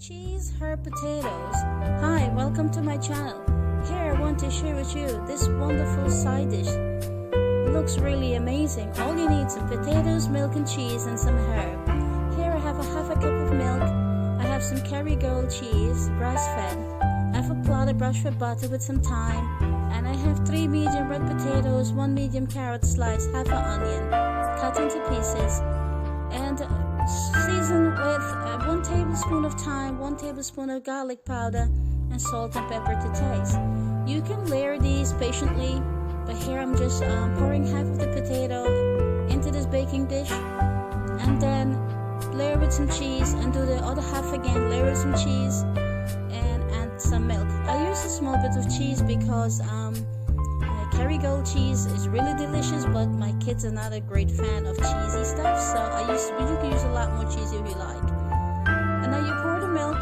Cheese, herb, potatoes. Hi, welcome to my channel. Here I want to share with you this wonderful side dish. It looks really amazing. All you need is some potatoes, milk and cheese and some herb. Here I have a half a cup of milk. I have some Kerrygold cheese, grass fed. I have a plot brush with butter with some thyme. And I have 3 medium red potatoes, 1 medium carrot slice, half an onion, cut into pieces. And season with 1 tablespoon of thyme, 1 tablespoon of garlic powder, and salt and pepper to taste. You can layer these patiently, but here I'm just pouring half of the potato into this baking dish, and then layer with some cheese, and do the other half again, layer with some cheese, and add some milk. I use a small bit of cheese because Kerrygold cheese is really delicious, but my kids are not a great fan of cheesy stuff, so you can use a lot more cheese if you like. And now you pour the milk.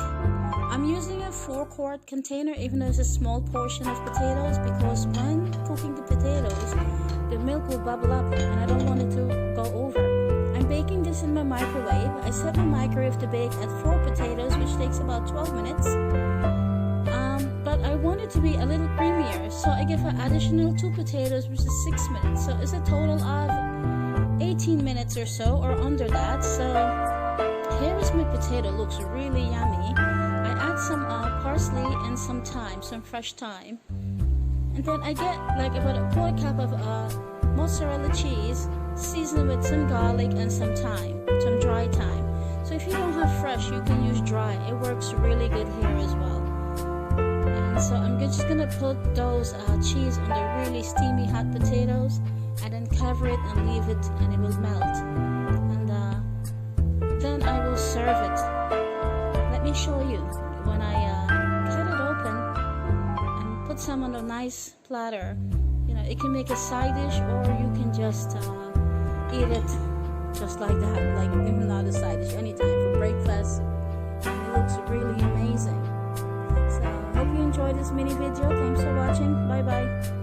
I'm using a 4-quart container, even though it's a small portion of potatoes, because when cooking the potatoes, the milk will bubble up, and I don't want it to go over. I'm baking this in my microwave. I set my microwave to bake at 4 potatoes, which takes about 12 minutes. But I want it to be a little creamier, so I give an additional 2 potatoes, which is 6 minutes. So it's a total of 18 minutes or so, or under that. So here is my potato. Looks really yummy. I add some parsley and some thyme, some fresh thyme, and then I get like about a 1/4 cup of mozzarella cheese, seasoned with some garlic and some thyme, some dry thyme. So if you don't have fresh, you can use dry. It works really good here as well. So I'm just gonna put those cheese on the really steamy hot potatoes, and then cover it and leave it, and it will melt. And then I will serve it. Let me show you when I cut it open and put some on a nice platter. You know, it can make a side dish, or you can just eat it just like that, like even not a side dish, anytime for breakfast. And it looks really amazing. Hope you enjoyed this mini video. Thanks for watching. Bye bye.